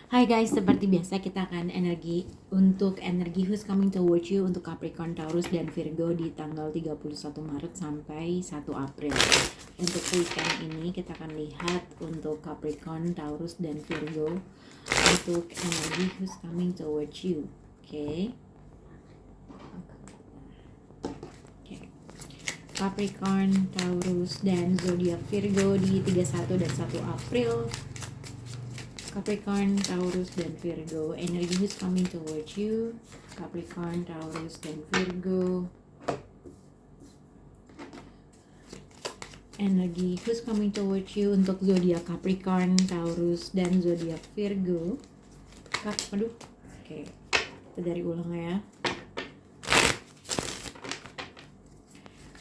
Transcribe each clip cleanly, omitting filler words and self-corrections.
Hai guys, seperti biasa kita akan energi who's coming towards you untuk Capricorn, Taurus, dan Virgo di tanggal 31 Maret sampai 1 April. Untuk weekend ini kita akan lihat untuk Capricorn, Taurus, dan Virgo untuk energi who's coming towards you. Oke. Capricorn, Taurus, dan zodiak Virgo di 31 dan 1 April. Capricorn, Taurus, dan Virgo. Energy who's coming towards you. Capricorn, Taurus, dan Virgo. Energy who's coming towards you untuk zodiak Capricorn, Taurus, dan zodiak Virgo. Oke. Kita dari ulang ya.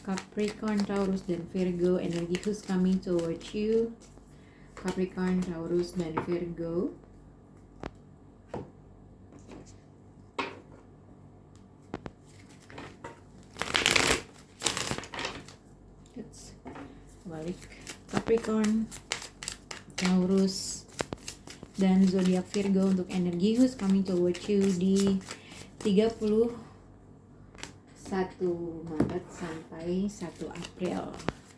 Capricorn, Taurus, dan Virgo. Energy who's coming towards you. Capricorn, Taurus, dan Virgo. Balik. Capricorn, Taurus, dan zodiak Virgo untuk energi who's coming towards you di 31 Maret sampai 1 April.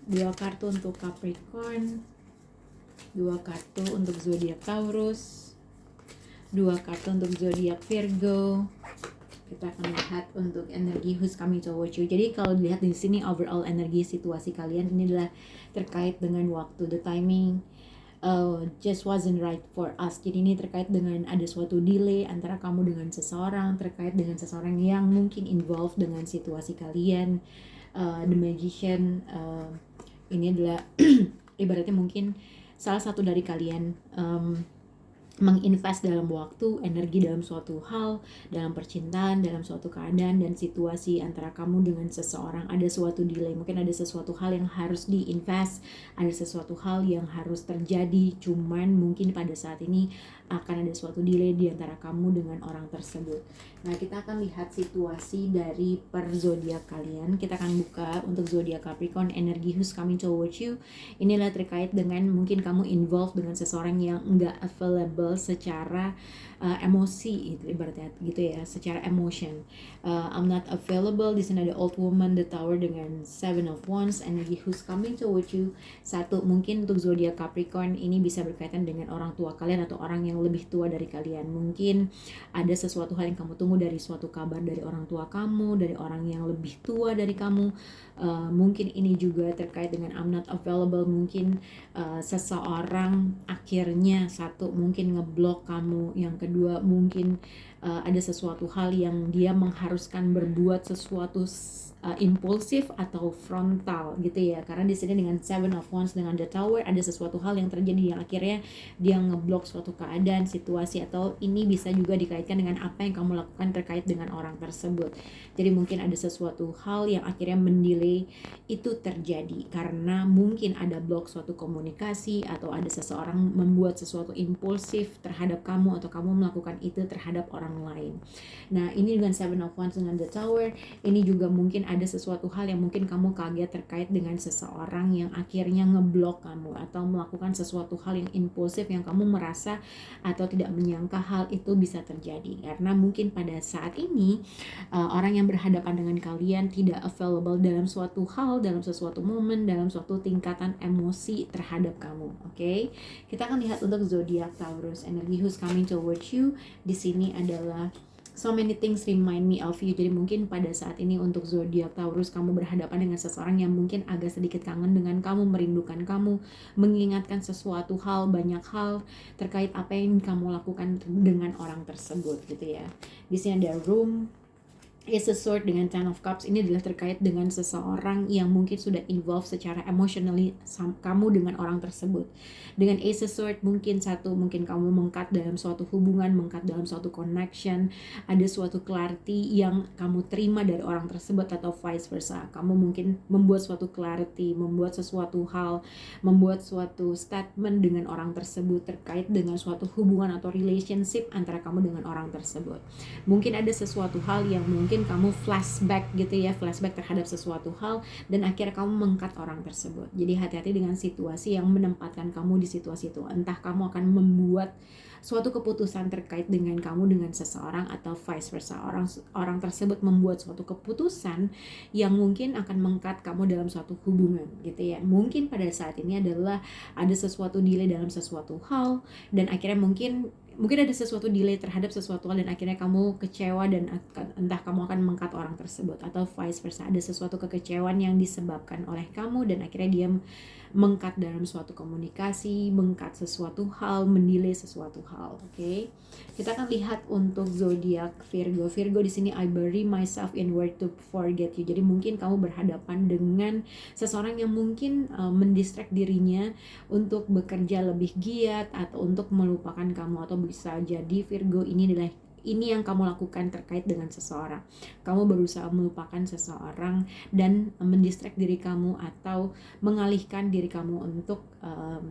2 kartu untuk Capricorn, 2 kartu untuk zodiak Taurus, 2 kartu untuk zodiak Virgo. Kita akan lihat untuk energi who's coming towards you. Jadi kalau dilihat di sini overall energi situasi kalian ini adalah terkait dengan waktu, the timing just wasn't right for us. Jadi ini terkait dengan ada suatu delay antara kamu dengan seseorang, terkait dengan seseorang yang mungkin involved dengan situasi kalian. The Magician ini adalah ibaratnya mungkin salah satu dari kalian menginvest dalam waktu, energi dalam suatu hal, dalam percintaan, dalam suatu keadaan dan situasi antara kamu dengan seseorang. Ada suatu delay, mungkin ada sesuatu hal yang harus diinvest, ada sesuatu hal yang harus terjadi, cuman mungkin pada saat ini akan ada suatu delay di antara kamu dengan orang tersebut. Nah, kita akan lihat situasi dari per zodiak kalian. Kita akan buka untuk zodiak Capricorn, energi who's coming towards you. Inilah terkait dengan mungkin kamu involved dengan seseorang yang enggak available secara emosi, ibaratnya gitu ya, secara emotion. I'm not available. Di sini ada old woman, the tower dengan 7 of wands, energi who's coming towards you. Satu, mungkin untuk zodiak Capricorn ini bisa berkaitan dengan orang tua kalian atau orang yang lebih tua dari kalian. Mungkin ada sesuatu hal yang kamu tunggu dari suatu kabar dari orang tua kamu, dari orang yang lebih tua dari kamu. Mungkin ini juga terkait dengan I'm not available. Mungkin seseorang akhirnya satu mungkin ngeblok kamu, yang kedua mungkin ada sesuatu hal yang dia mengharuskan berbuat sesuatu impulsif atau frontal gitu ya, karena di sini dengan 7 of wands dengan the tower ada sesuatu hal yang terjadi yang akhirnya dia ngeblok suatu keadaan, situasi, atau ini bisa juga dikaitkan dengan apa yang kamu lakukan terkait dengan orang tersebut. Jadi mungkin ada sesuatu hal yang akhirnya mendelay itu terjadi karena mungkin ada blok suatu komunikasi atau ada seseorang membuat sesuatu impulsif terhadap kamu atau kamu melakukan itu terhadap orang lain. Nah, ini dengan 7 of wands dengan the tower, ini juga mungkin ada sesuatu hal yang mungkin kamu kaget terkait dengan seseorang yang akhirnya ngeblok kamu atau melakukan sesuatu hal yang impulsif yang kamu merasa atau tidak menyangka hal itu bisa terjadi. Karena mungkin pada saat ini orang yang berhadapan dengan kalian tidak available dalam suatu hal, dalam sesuatu momen, dalam suatu tingkatan emosi terhadap kamu. Oke? Kita akan lihat untuk zodiak Taurus, energi who's coming towards you. Di sini adalah so many things remind me of you. Jadi mungkin pada saat ini untuk zodiak Taurus kamu berhadapan dengan seseorang yang mungkin agak sedikit kangen dengan kamu, merindukan kamu, mengingatkan sesuatu hal, banyak hal terkait apa yang kamu lakukan dengan orang tersebut gitu ya. Di sini ada room, Ace of Swords dengan Ten of Cups. Ini adalah terkait dengan seseorang yang mungkin sudah involved secara emotionally kamu dengan orang tersebut. Dengan Ace of Swords mungkin kamu mengkat dalam suatu hubungan, mengkat dalam suatu connection, ada suatu clarity yang kamu terima dari orang tersebut atau vice versa. Kamu mungkin membuat suatu clarity, membuat sesuatu hal, membuat suatu statement dengan orang tersebut terkait dengan suatu hubungan atau relationship antara kamu dengan orang tersebut. Mungkin ada sesuatu hal yang mungkin kamu flashback gitu ya, flashback terhadap sesuatu hal dan akhirnya kamu mengkat orang tersebut. Jadi hati-hati dengan situasi yang menempatkan kamu di situasi itu. Entah kamu akan membuat suatu keputusan terkait dengan kamu dengan seseorang, atau vice versa, orang tersebut membuat suatu keputusan yang mungkin akan mengangkat kamu dalam suatu hubungan gitu ya. Mungkin pada saat ini adalah ada sesuatu delay dalam sesuatu hal, dan akhirnya mungkin ada sesuatu delay terhadap sesuatu hal, dan akhirnya kamu kecewa, dan entah kamu akan mengangkat orang tersebut, atau vice versa, ada sesuatu kekecewaan yang disebabkan oleh kamu dan akhirnya dia mengangkat dalam suatu komunikasi, mengangkat sesuatu hal, mendelay sesuatu hal. Oke. Kita akan lihat untuk zodiak Virgo. Virgo di sini, I bury myself in work to forget you. Jadi mungkin kamu berhadapan dengan seseorang yang mungkin mendistract dirinya untuk bekerja lebih giat atau untuk melupakan kamu, atau bisa jadi Virgo ini yang kamu lakukan terkait dengan seseorang. Kamu berusaha melupakan seseorang dan mendistract diri kamu atau mengalihkan diri kamu untuk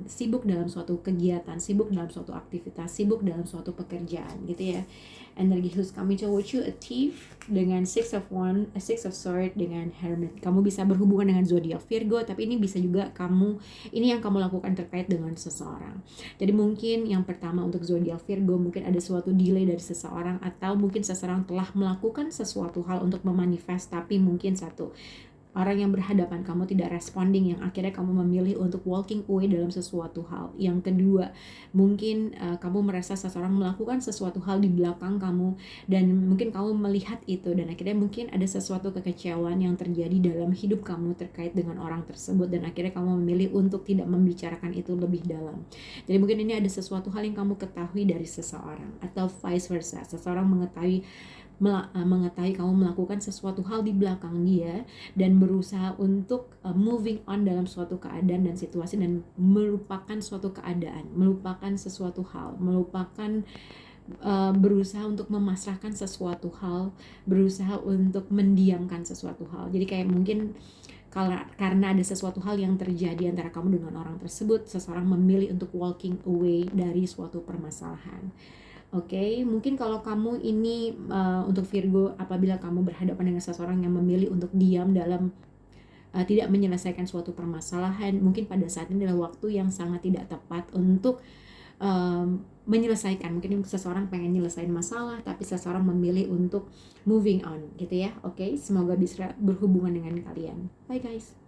sibuk dalam suatu kegiatan, sibuk dalam suatu aktivitas, sibuk dalam suatu pekerjaan gitu ya. Energi khusus kami towards you, a thief dengan Six of Sword dengan Hermit. Kamu bisa berhubungan dengan zodiak Virgo, tapi ini bisa juga ini yang kamu lakukan terkait dengan seseorang. Jadi mungkin yang pertama untuk zodiak Virgo, mungkin ada suatu delay dari seseorang, atau mungkin seseorang telah melakukan sesuatu hal untuk memanifest, tapi mungkin orang yang berhadapan kamu tidak responding, yang akhirnya kamu memilih untuk walking away dalam sesuatu hal. Yang kedua, mungkin kamu merasa seseorang melakukan sesuatu hal di belakang kamu, dan mungkin kamu melihat itu, dan akhirnya mungkin ada sesuatu kekecewaan yang terjadi dalam hidup kamu terkait dengan orang tersebut, dan akhirnya kamu memilih untuk tidak membicarakan itu lebih dalam. Jadi mungkin ini ada sesuatu hal yang kamu ketahui dari seseorang, atau vice versa, seseorang mengetahui kamu melakukan sesuatu hal di belakang dia dan berusaha untuk moving on dalam suatu keadaan dan situasi, dan melupakan suatu keadaan, melupakan sesuatu hal, berusaha untuk memasrahkan sesuatu hal, berusaha untuk mendiamkan sesuatu hal. Jadi kayak mungkin karena ada sesuatu hal yang terjadi antara kamu dengan orang tersebut, seseorang memilih untuk walking away dari suatu permasalahan. Oke, mungkin kalau kamu ini untuk Virgo, apabila kamu berhadapan dengan seseorang yang memilih untuk diam dalam tidak menyelesaikan suatu permasalahan, mungkin pada saat ini adalah waktu yang sangat tidak tepat untuk menyelesaikan. Mungkin seseorang pengen nyelesain masalah, tapi seseorang memilih untuk moving on gitu ya. Oke, semoga bisa berhubungan dengan kalian. Bye guys.